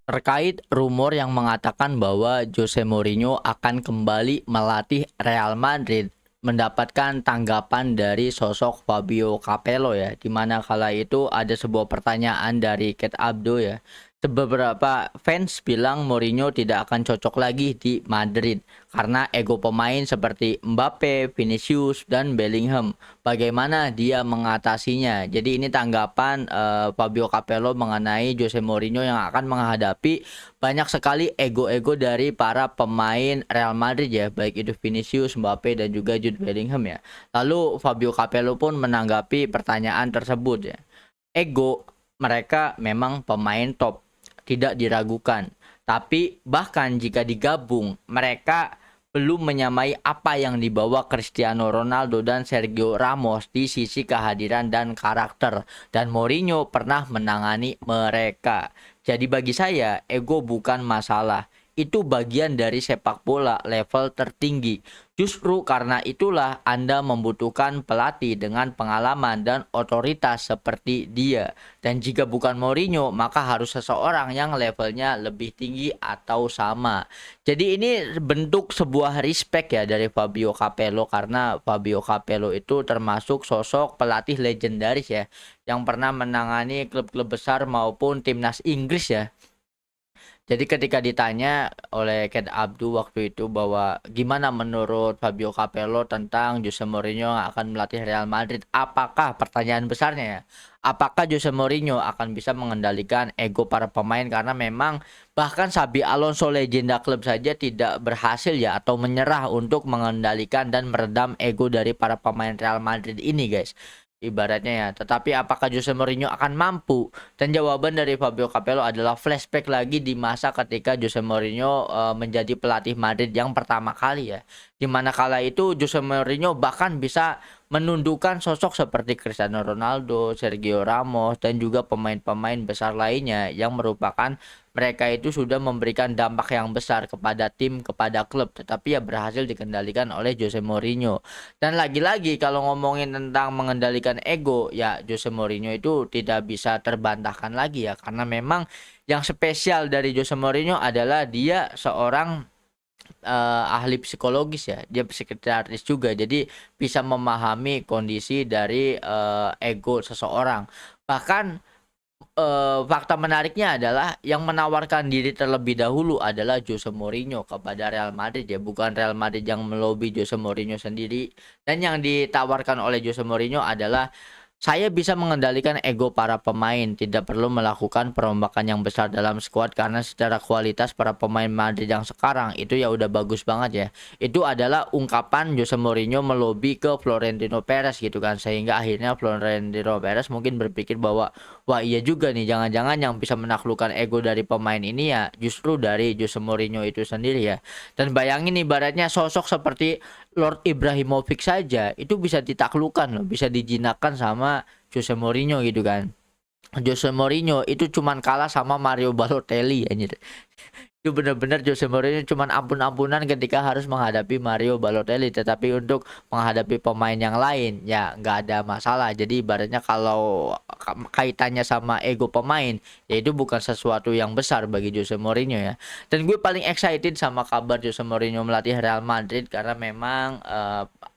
Terkait rumor yang mengatakan bahwa Jose Mourinho akan kembali melatih Real Madrid, mendapatkan tanggapan dari sosok Fabio Capello ya, di mana kala itu ada sebuah pertanyaan dari Ket Abdo ya. Beberapa fans bilang Mourinho tidak akan cocok lagi di Madrid karena ego pemain seperti Mbappe, Vinicius, dan Bellingham. Bagaimana dia mengatasinya? Jadi ini tanggapan Fabio Capello mengenai Jose Mourinho yang akan menghadapi banyak sekali ego-ego dari para pemain Real Madrid ya, baik itu Vinicius, Mbappe, dan juga Jude Bellingham ya. Lalu Fabio Capello pun menanggapi pertanyaan tersebut ya. Ego mereka memang pemain top, tidak diragukan. Tapi bahkan jika digabung, mereka belum menyamai apa yang dibawa Cristiano Ronaldo dan Sergio Ramos di sisi kehadiran dan karakter. Dan Mourinho pernah menangani mereka. Jadi bagi saya, ego bukan masalah. Itu bagian dari sepak bola level tertinggi. Justru karena itulah Anda membutuhkan pelatih dengan pengalaman dan otoritas seperti dia. Dan jika bukan Mourinho, maka harus seseorang yang levelnya lebih tinggi atau sama. Jadi ini bentuk sebuah respect ya dari Fabio Capello, karena Fabio Capello itu termasuk sosok pelatih legendaris ya, yang pernah menangani klub-klub besar maupun timnas Inggris ya. Jadi ketika ditanya oleh Ken Abdu waktu itu bahwa gimana menurut Fabio Capello tentang Jose Mourinho yang akan melatih Real Madrid, apakah pertanyaan besarnya ya, apakah Jose Mourinho akan bisa mengendalikan ego para pemain, karena memang bahkan Xabi Alonso legenda klub saja tidak berhasil ya atau menyerah untuk mengendalikan dan meredam ego dari para pemain Real Madrid ini guys. Ibaratnya ya, tetapi apakah Jose Mourinho akan mampu? Dan jawaban dari Fabio Capello adalah flashback lagi di masa ketika Jose Mourinho menjadi pelatih Madrid yang pertama kali ya. Di mana kala itu Jose Mourinho bahkan bisa menundukkan sosok seperti Cristiano Ronaldo, Sergio Ramos, dan juga pemain-pemain besar lainnya yang merupakan mereka itu sudah memberikan dampak yang besar kepada tim, kepada klub, tetapi ya berhasil dikendalikan oleh Jose Mourinho. Dan lagi-lagi kalau ngomongin tentang mengendalikan ego, ya Jose Mourinho itu tidak bisa terbantahkan lagi ya, karena memang yang spesial dari Jose Mourinho adalah dia seorang ahli psikologis ya, dia psikiatris juga, jadi bisa memahami kondisi dari ego seseorang. Bahkan fakta menariknya adalah yang menawarkan diri terlebih dahulu adalah Jose Mourinho kepada Real Madrid ya, bukan Real Madrid yang melobi Jose Mourinho sendiri. Dan yang ditawarkan oleh Jose Mourinho adalah saya bisa mengendalikan ego para pemain, tidak perlu melakukan perombakan yang besar dalam skuad karena secara kualitas para pemain Madrid yang sekarang itu ya udah bagus banget ya. Itu adalah ungkapan Jose Mourinho melobi ke Florentino Perez gitu kan, sehingga akhirnya Florentino Perez mungkin berpikir bahwa wah iya juga nih, jangan-jangan yang bisa menaklukkan ego dari pemain ini ya justru dari Jose Mourinho itu sendiri ya. Dan bayangin ibaratnya sosok seperti Lord Ibrahimovic saja itu bisa ditaklukkan loh, bisa dijinakkan sama Jose Mourinho gitu kan. Jose Mourinho itu cuman kalah sama Mario Balotelli anjir. Itu benar-benar Jose Mourinho cuman ampun-ampunan ketika harus menghadapi Mario Balotelli, tetapi untuk menghadapi pemain yang lain ya nggak ada masalah. Jadi ibaratnya kalau kaitannya sama ego pemain ya itu bukan sesuatu yang besar bagi Jose Mourinho ya. Dan gue paling excited sama kabar Jose Mourinho melatih Real Madrid karena memang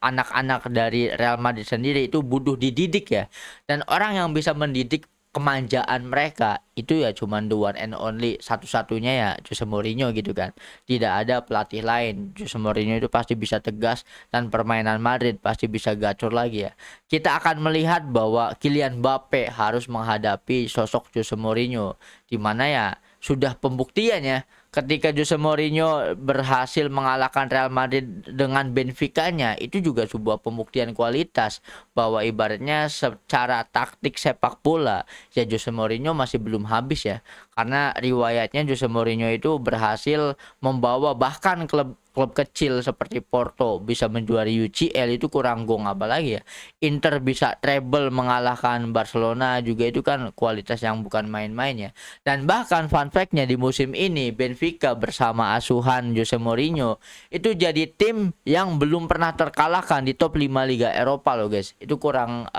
anak-anak dari Real Madrid sendiri itu butuh dididik ya. Dan orang yang bisa mendidik kemanjaan mereka itu ya cuman the one and only, satu-satunya ya Jose Mourinho gitu kan. Tidak ada pelatih lain. Jose Mourinho itu pasti bisa tegas dan permainan Madrid pasti bisa gacor lagi ya. Kita akan melihat bahwa Kylian Mbappe harus menghadapi sosok Jose Mourinho, di mana ya sudah pembuktiannya ketika Jose Mourinho berhasil mengalahkan Real Madrid dengan Benfica-nya, itu juga sebuah pembuktian kualitas bahwa ibaratnya secara taktik sepak bola ya Jose Mourinho masih belum habis ya, karena riwayatnya Jose Mourinho itu berhasil membawa bahkan klub kecil seperti Porto bisa menjuari UCL, itu kurang gong apalagi ya. Inter bisa treble mengalahkan Barcelona juga, itu kan kualitas yang bukan main-main ya. Dan bahkan fun fact-nya di musim ini Benfica bersama asuhan Jose Mourinho itu jadi tim yang belum pernah terkalahkan di top 5 Liga Eropa loh guys. Itu kurang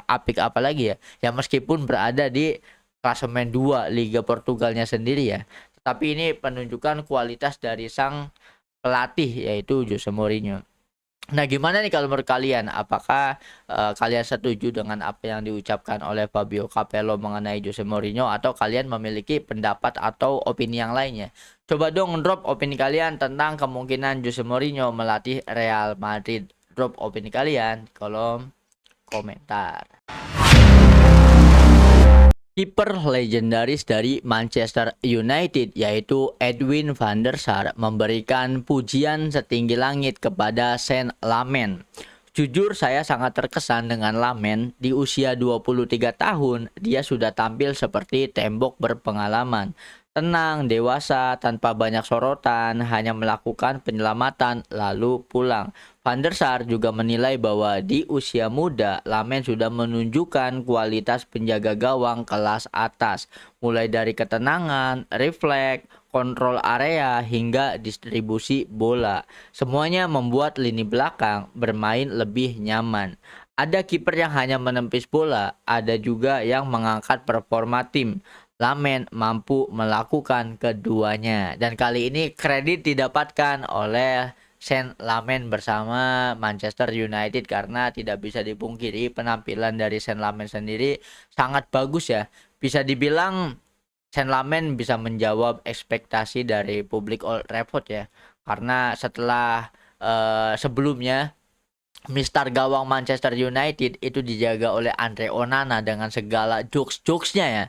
apik apalagi ya. Ya meskipun berada di klasemen 2 Liga Portugalnya sendiri ya. Tetapi ini penunjukan kualitas dari sang pelatih yaitu Jose Mourinho. Nah, gimana nih kalau menurut kalian? Apakah kalian setuju dengan apa yang diucapkan oleh Fabio Capello mengenai Jose Mourinho atau kalian memiliki pendapat atau opini yang lainnya? Coba dong drop opini kalian tentang kemungkinan Jose Mourinho melatih Real Madrid. Drop opini kalian di kolom komentar. Kiper legendaris dari Manchester United yaitu Edwin van der Sar memberikan pujian setinggi langit kepada Saint Lamen. Jujur saya sangat terkesan dengan Lamen. Di usia 23 tahun dia sudah tampil seperti tembok berpengalaman. Tenang, dewasa, tanpa banyak sorotan, hanya melakukan penyelamatan lalu pulang. Van der Sar juga menilai bahwa di usia muda, Lamen sudah menunjukkan kualitas penjaga gawang kelas atas, mulai dari ketenangan, refleks, kontrol area, hingga distribusi bola. Semuanya membuat lini belakang bermain lebih nyaman. Ada kiper yang hanya menepis bola, ada juga yang mengangkat performa tim. Lamen mampu melakukan keduanya dan kali ini kredit didapatkan oleh Saint Lamen bersama Manchester United karena tidak bisa dipungkiri penampilan dari Saint Lamen sendiri sangat bagus ya. Bisa dibilang Saint Lamen bisa menjawab ekspektasi dari publik Old Trafford ya. Karena setelah sebelumnya Mister gawang Manchester United itu dijaga oleh Andre Onana dengan segala jokes-jokesnya ya.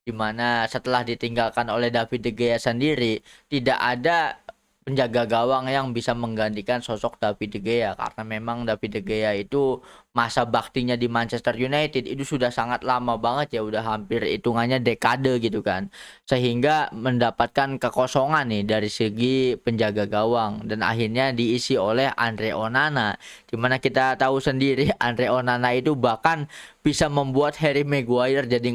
Dimana setelah ditinggalkan oleh David De Gea sendiri, tidak ada penjaga gawang yang bisa menggantikan sosok David De Gea karena memang David De Gea itu masa baktinya di Manchester United itu sudah sangat lama banget ya, udah hampir hitungannya dekade gitu kan. Sehingga mendapatkan kekosongan nih dari segi penjaga gawang dan akhirnya diisi oleh Andre Onana. Dimana kita tahu sendiri Andre Onana itu bahkan bisa membuat Harry Maguire jadi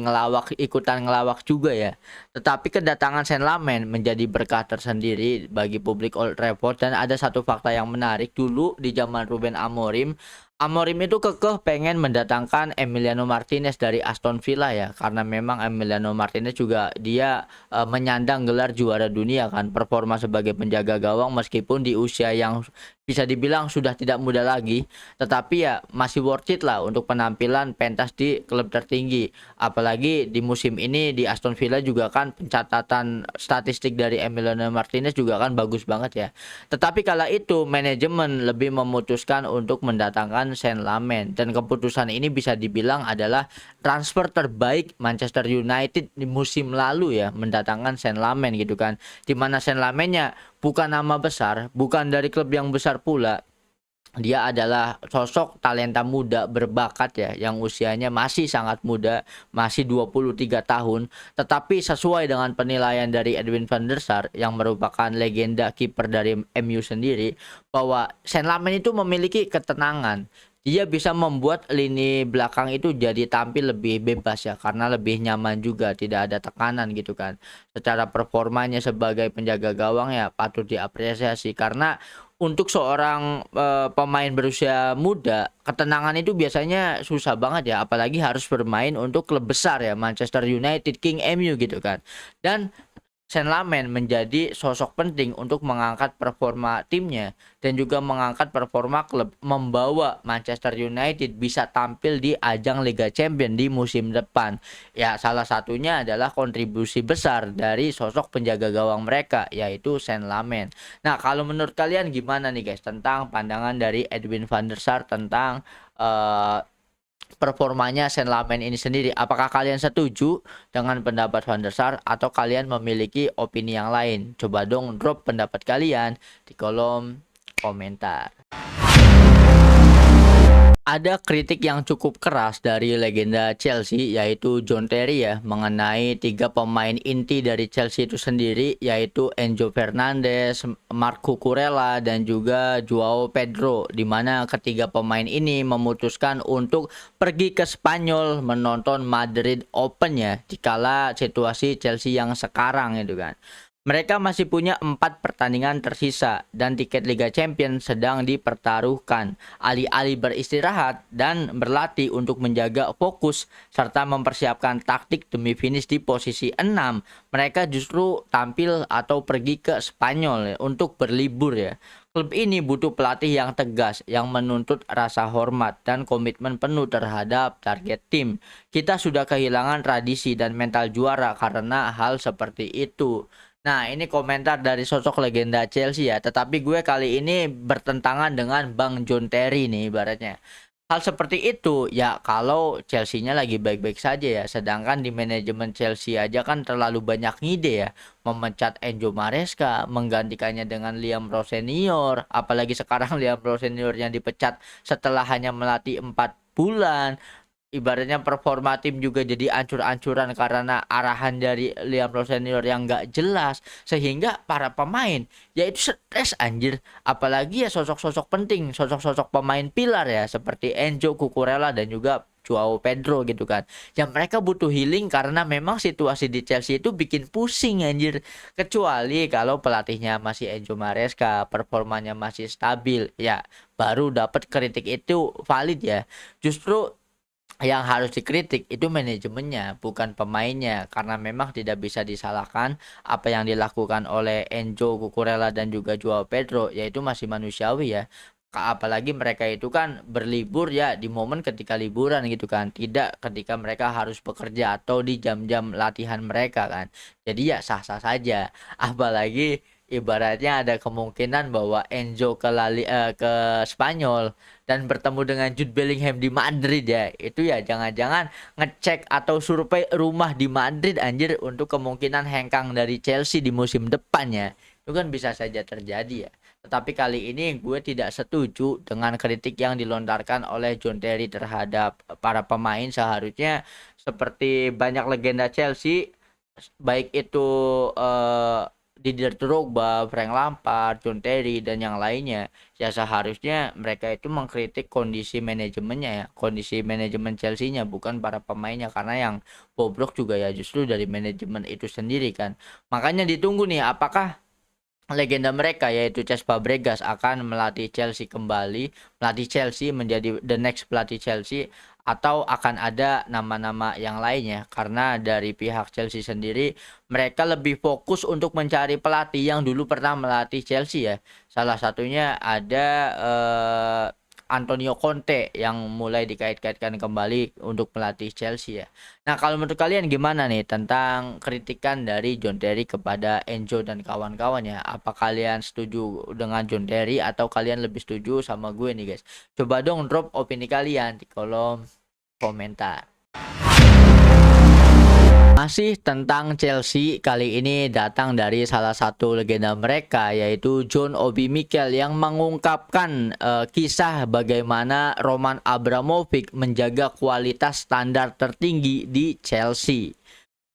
ikutan ngelawak juga ya. Tetapi kedatangan Saint Lamen menjadi berkah tersendiri bagi publik Old Trafford dan ada satu fakta yang menarik dulu di zaman Ruben Amorim. Amorim itu kekeh pengen mendatangkan Emiliano Martinez dari Aston Villa ya karena memang Emiliano Martinez juga dia menyandang gelar juara dunia kan, performa sebagai penjaga gawang meskipun di usia yang bisa dibilang sudah tidak muda lagi, tetapi ya masih worth it lah untuk penampilan pentas di klub tertinggi. Apalagi di musim ini di Aston Villa juga kan pencatatan statistik dari Emiliano Martinez juga kan bagus banget ya. Tetapi kala itu manajemen lebih memutuskan untuk mendatangkan Saint Lamen dan keputusan ini bisa dibilang adalah transfer terbaik Manchester United di musim lalu ya, mendatangkan Saint Lamen gitu kan. Dimana Saint Lamennya bukan nama besar, bukan dari klub yang besar pula. Dia adalah sosok talenta muda berbakat ya yang usianya masih sangat muda, masih 23 tahun, tetapi sesuai dengan penilaian dari Edwin van der Sar yang merupakan legenda kiper dari MU sendiri bahwa Saint Lamen itu memiliki ketenangan. Dia bisa membuat lini belakang itu jadi tampil lebih bebas ya karena lebih nyaman juga, tidak ada tekanan gitu kan. Secara performanya sebagai penjaga gawang ya patut diapresiasi karena untuk seorang pemain berusia muda, ketenangan itu biasanya susah banget ya, apalagi harus bermain untuk klub besar ya, Manchester United, King MU gitu kan. Dan Saint Lamen menjadi sosok penting untuk mengangkat performa timnya dan juga mengangkat performa klub, membawa Manchester United bisa tampil di ajang Liga Champions di musim depan. Ya, salah satunya adalah kontribusi besar dari sosok penjaga gawang mereka yaitu Saint Lamen. Nah, kalau menurut kalian gimana nih guys tentang pandangan dari Edwin van der Sar tentang eh, performanya Saint Lamen ini sendiri? Apakah kalian setuju dengan pendapat Van der Sar atau kalian memiliki opini yang lain? Coba dong drop pendapat kalian di kolom komentar. Ada kritik yang cukup keras dari legenda Chelsea yaitu John Terry ya mengenai tiga pemain inti dari Chelsea itu sendiri yaitu Enzo Fernandez, Marc Cucurella dan juga Joao Pedro, di mana ketiga pemain ini memutuskan untuk pergi ke Spanyol menonton Madrid Open ya dikala situasi Chelsea yang sekarang itu kan. Mereka masih punya 4 pertandingan tersisa dan tiket Liga Champions sedang dipertaruhkan. Alih-alih beristirahat dan berlatih untuk menjaga fokus serta mempersiapkan taktik demi finish di posisi 6, mereka justru tampil atau pergi ke Spanyol ya, untuk berlibur ya. Klub ini butuh pelatih yang tegas, yang menuntut rasa hormat dan komitmen penuh terhadap target tim. Kita sudah kehilangan tradisi dan mental juara karena hal seperti itu. Nah, ini komentar dari sosok legenda Chelsea ya. Tetapi gue kali ini bertentangan dengan Bang John Terry nih ibaratnya. Hal seperti itu ya kalau Chelsea-nya lagi baik-baik saja ya. Sedangkan di manajemen Chelsea aja kan terlalu banyak ngide ya. Memecat Enzo Maresca, menggantikannya dengan Liam Rowe senior. Apalagi sekarang Liam Rowe senior yang dipecat setelah hanya melatih 4 bulan. Ibaratnya performa tim juga jadi ancur-ancuran karena arahan dari Liam Rowe senior yang nggak jelas, sehingga para pemain ya itu stres anjir, apalagi ya sosok-sosok penting, sosok-sosok pemain pilar ya seperti Enzo Cucurella dan juga Joao Pedro gitu kan, yang mereka butuh healing karena memang situasi di Chelsea itu bikin pusing anjir. Kecuali kalau pelatihnya masih Enzo Maresca, performanya masih stabil ya, baru dapat kritik itu valid ya. Justru yang harus dikritik itu manajemennya, bukan pemainnya, karena memang tidak bisa disalahkan apa yang dilakukan oleh Enzo Cucurella dan juga Joao Pedro, yaitu masih manusiawi ya. Apalagi mereka itu kan berlibur ya di momen ketika liburan gitu kan, tidak ketika mereka harus bekerja atau di jam-jam latihan mereka kan. Jadi ya sah-sah saja. Apalagi ibaratnya ada kemungkinan bahwa Enzo ke Spanyol dan bertemu dengan Jude Bellingham di Madrid ya. Itu ya jangan-jangan ngecek atau survei rumah di Madrid anjir untuk kemungkinan hengkang dari Chelsea di musim depan ya. Itu kan bisa saja terjadi ya. Tetapi kali ini gue tidak setuju dengan kritik yang dilontarkan oleh John Terry terhadap para pemain. Seharusnya seperti banyak legenda Chelsea, baik itu Didier Drogba, Frank Lampard, John Terry dan yang lainnya, ya seharusnya mereka itu mengkritik kondisi manajemennya ya, kondisi manajemen Chelsea-nya, bukan para pemainnya, karena yang bobrok juga ya justru dari manajemen itu sendiri kan. Makanya ditunggu nih apakah legenda mereka yaitu Cesc Fabregas akan melatih Chelsea kembali, melatih Chelsea menjadi the next pelatih Chelsea, atau akan ada nama-nama yang lainnya. Karena dari pihak Chelsea sendiri mereka lebih fokus untuk mencari pelatih yang dulu pernah melatih Chelsea ya. Salah satunya ada Antonio Conte yang mulai dikait-kaitkan kembali untuk melatih Chelsea ya. Nah, kalau menurut kalian gimana nih tentang kritikan dari John Terry kepada Enzo dan kawan-kawannya? Apa kalian setuju dengan John Terry atau kalian lebih setuju sama gue nih guys? Coba dong drop opini kalian di kolom komentar. Masih tentang Chelsea, kali ini datang dari salah satu legenda mereka yaitu John Obi Mikel yang mengungkapkan kisah bagaimana Roman Abramovich menjaga kualitas standar tertinggi di Chelsea.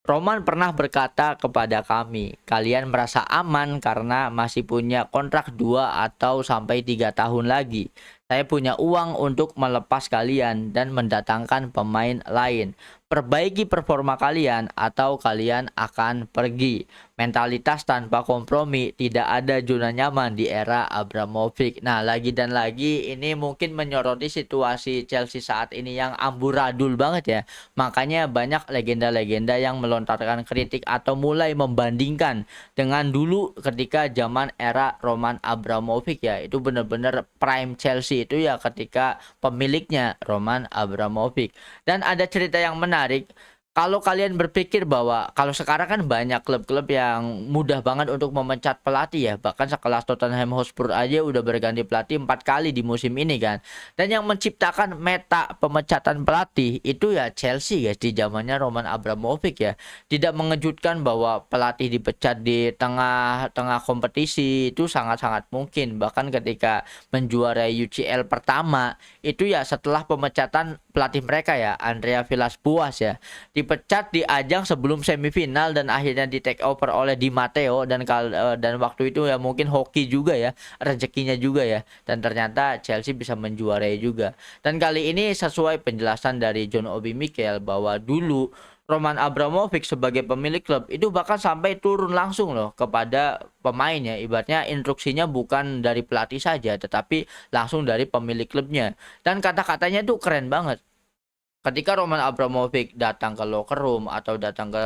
Roman pernah berkata kepada kami, kalian merasa aman karena masih punya kontrak 2 atau sampai 3 tahun lagi. Saya punya uang untuk melepas kalian dan mendatangkan pemain lain. Perbaiki performa kalian atau kalian akan pergi. Mentalitas tanpa kompromi, tidak ada zona nyaman di era Abramovich. Nah, lagi dan lagi ini mungkin menyoroti situasi Chelsea saat ini yang amburadul banget ya. Makanya banyak legenda-legenda yang melontarkan kritik atau mulai membandingkan dengan dulu ketika zaman era Roman Abramovich ya. Itu benar-benar prime Chelsea itu ya ketika pemiliknya Roman Abramovich. Dan ada cerita yang menarik. Kalau kalian berpikir bahwa kalau sekarang kan banyak klub-klub yang mudah banget untuk memecat pelatih ya, bahkan sekelas Tottenham Hotspur aja udah berganti pelatih 4 kali di musim ini kan. Dan yang menciptakan meta pemecatan pelatih itu ya Chelsea guys di zamannya Roman Abramovich ya. Tidak mengejutkan bahwa pelatih dipecat di tengah-tengah kompetisi, itu sangat-sangat mungkin. Bahkan ketika menjuarai UCL pertama itu ya setelah pemecatan pelatih mereka ya Andrea Villas-Boas ya, dipecat di ajang sebelum semifinal dan akhirnya di take over oleh Di Matteo dan waktu itu ya mungkin hoki juga ya, rezekinya juga ya, dan ternyata Chelsea bisa menjuarai juga. Dan kali ini sesuai penjelasan dari John Obi Mikel bahwa dulu Roman Abramovich sebagai pemilik klub itu bahkan sampai turun langsung loh kepada pemain ya. Ibaratnya instruksinya bukan dari pelatih saja tetapi langsung dari pemilik klubnya. Dan kata-katanya tuh keren banget. Ketika Roman Abramovich datang ke locker room atau datang ke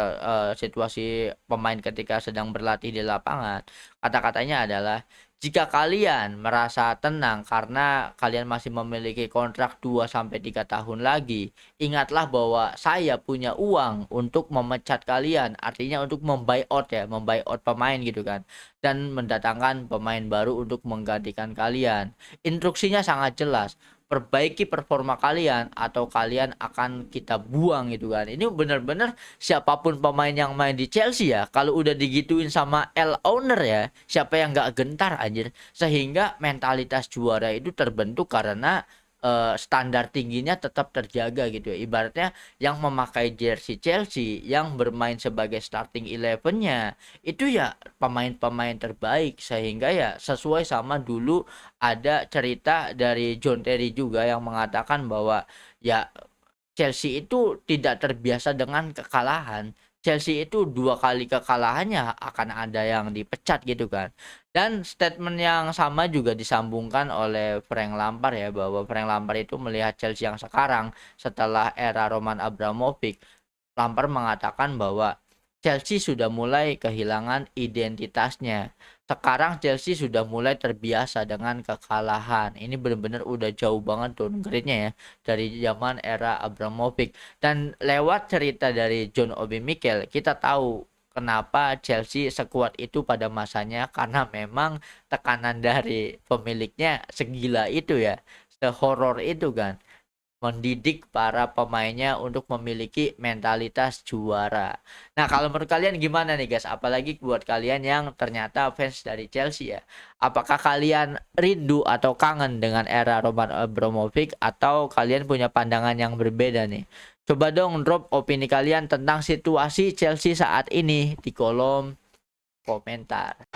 situasi pemain ketika sedang berlatih di lapangan, kata-katanya adalah, "Jika kalian merasa tenang karena kalian masih memiliki kontrak 2 sampai 3 tahun lagi, ingatlah bahwa saya punya uang untuk memecat kalian." Artinya untuk membuyout ya, membuyout pemain gitu kan, dan mendatangkan pemain baru untuk menggantikan kalian. Instruksinya sangat jelas, perbaiki performa kalian atau kalian akan kita buang gitu kan. Ini benar-benar siapapun pemain yang main di Chelsea ya, kalau udah digituin sama L owner ya, siapa yang nggak gentar anjir. Sehingga mentalitas juara itu terbentuk karena standar tingginya tetap terjaga gitu ya. Ibaratnya yang memakai jersey Chelsea, yang bermain sebagai starting eleven-nya itu ya pemain-pemain terbaik, sehingga ya sesuai sama dulu ada cerita dari John Terry juga yang mengatakan bahwa ya Chelsea itu tidak terbiasa dengan kekalahan. Chelsea itu 2 kali kekalahannya akan ada yang dipecat gitu kan. Dan statement yang sama juga disambungkan oleh Frank Lampard ya, bahwa Frank Lampard itu melihat Chelsea yang sekarang setelah era Roman Abramovich. Lampard mengatakan bahwa Chelsea sudah mulai kehilangan identitasnya. Sekarang Chelsea sudah mulai terbiasa dengan kekalahan. Ini benar-benar udah jauh banget downgrade-nya ya dari zaman era Abramovich. Dan lewat cerita dari John Obi Mikel, kita tahu kenapa Chelsea sekuat itu pada masanya, karena memang tekanan dari pemiliknya segila itu ya, sehoror itu kan, mendidik para pemainnya untuk memiliki mentalitas juara. Nah, kalau menurut kalian gimana nih guys? Apalagi buat kalian yang ternyata fans dari Chelsea ya. Apakah kalian rindu atau kangen dengan era Roman Abramovich atau kalian punya pandangan yang berbeda nih? Coba dong drop opini kalian tentang situasi Chelsea saat ini di kolom komentar.